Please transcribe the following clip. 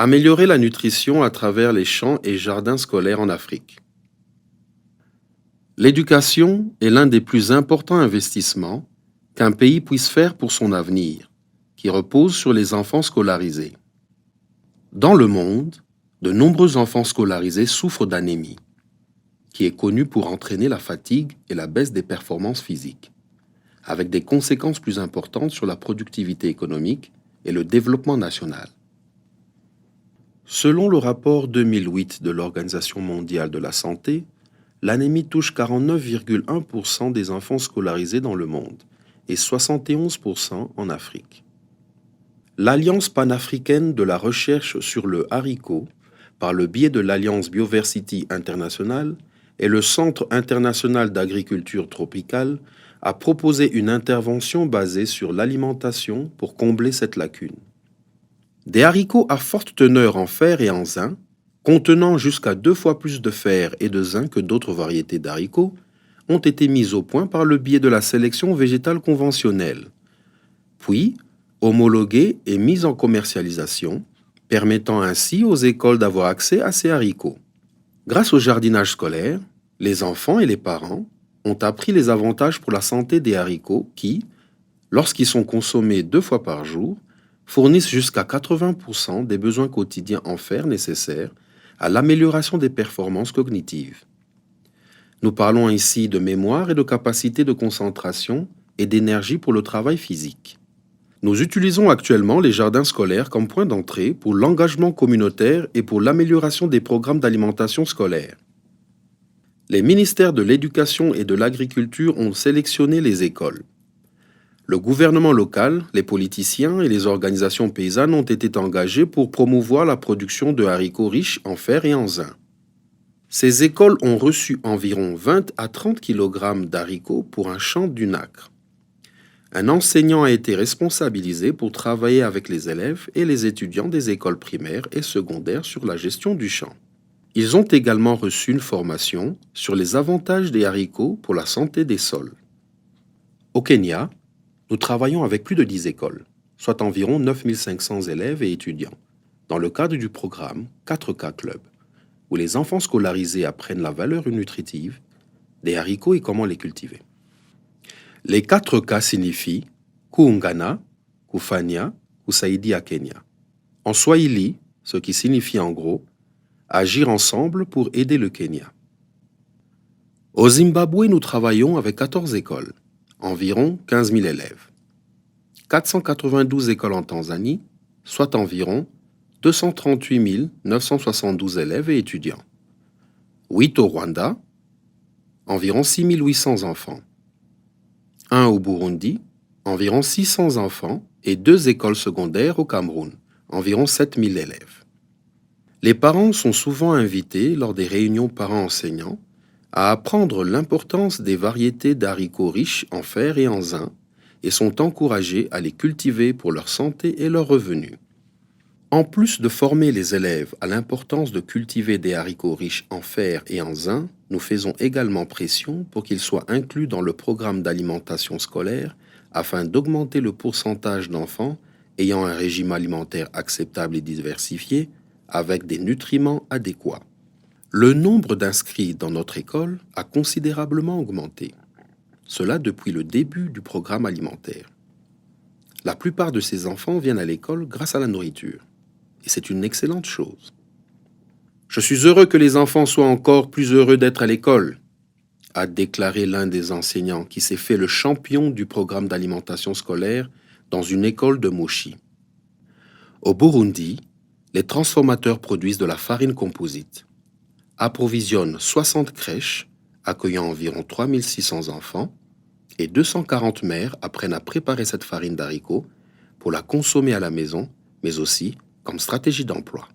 Améliorer la nutrition à travers les champs et jardins scolaires en Afrique. L'éducation est l'un des plus importants investissements qu'un pays puisse faire pour son avenir, qui repose sur les enfants scolarisés. Dans le monde, de nombreux enfants scolarisés souffrent d'anémie, qui est connue pour entraîner la fatigue et la baisse des performances physiques, avec des conséquences plus importantes sur la productivité économique et le développement national. Selon le rapport 2008 de l'Organisation mondiale de la santé, l'anémie touche 49,1% des enfants scolarisés dans le monde et 71% en Afrique. L'Alliance panafricaine de la recherche sur le haricot, par le biais de l'Alliance Bioversity International et le Centre international d'agriculture tropicale, a proposé une intervention basée sur l'alimentation pour combler cette lacune. Des haricots à forte teneur en fer et en zinc, contenant jusqu'à 2 fois plus de fer et de zinc que d'autres variétés d'haricots, ont été mis au point par le biais de la sélection végétale conventionnelle, puis homologués et mis en commercialisation, permettant ainsi aux écoles d'avoir accès à ces haricots. Grâce au jardinage scolaire, les enfants et les parents ont appris les avantages pour la santé des haricots qui, lorsqu'ils sont consommés 2 fois par jour, fournissent jusqu'à 80% des besoins quotidiens en fer nécessaires à l'amélioration des performances cognitives. Nous parlons ici de mémoire et de capacité de concentration et d'énergie pour le travail physique. Nous utilisons actuellement les jardins scolaires comme point d'entrée pour l'engagement communautaire et pour l'amélioration des programmes d'alimentation scolaire. Les ministères de l'Éducation et de l'Agriculture ont sélectionné les écoles. Le gouvernement local, les politiciens et les organisations paysannes ont été engagés pour promouvoir la production de haricots riches en fer et en zinc. Ces écoles ont reçu environ 20 à 30 kg d'haricots pour un champ d'une acre. Un enseignant a été responsabilisé pour travailler avec les élèves et les étudiants des écoles primaires et secondaires sur la gestion du champ. Ils ont également reçu une formation sur les avantages des haricots pour la santé des sols. Au Kenya, nous travaillons avec plus de 10 écoles, soit environ 9500 élèves et étudiants, dans le cadre du programme 4K Club, où les enfants scolarisés apprennent la valeur nutritive des haricots et comment les cultiver. Les 4K signifient Kuungana, Kufanya, Kusaidia Kenya. En Swahili, ce qui signifie en gros agir ensemble pour aider le Kenya. Au Zimbabwe, nous travaillons avec 14 écoles, environ 15 000 élèves. 492 écoles en Tanzanie, soit environ 238 972 élèves et étudiants. 8 au Rwanda, environ 6 800 enfants. 1 au Burundi, environ 600 enfants et 2 écoles secondaires au Cameroun, environ 7 000 élèves. Les parents sont souvent invités lors des réunions parents-enseignants à apprendre l'importance des variétés d'haricots riches en fer et en zinc et sont encouragés à les cultiver pour leur santé et leurs revenus. En plus de former les élèves à l'importance de cultiver des haricots riches en fer et en zinc, nous faisons également pression pour qu'ils soient inclus dans le programme d'alimentation scolaire afin d'augmenter le pourcentage d'enfants ayant un régime alimentaire acceptable et diversifié avec des nutriments adéquats. Le nombre d'inscrits dans notre école a considérablement augmenté. Cela depuis le début du programme alimentaire. La plupart de ces enfants viennent à l'école grâce à la nourriture. Et c'est une excellente chose. Je suis heureux que les enfants soient encore plus heureux d'être à l'école, a déclaré l'un des enseignants qui s'est fait le champion du programme d'alimentation scolaire dans une école de Moshi. Au Burundi, les transformateurs produisent de la farine composite, approvisionnent 60 crèches accueillant environ 3600 enfants et 240 mères apprennent à préparer cette farine d'haricots pour la consommer à la maison, mais aussi comme stratégie d'emploi.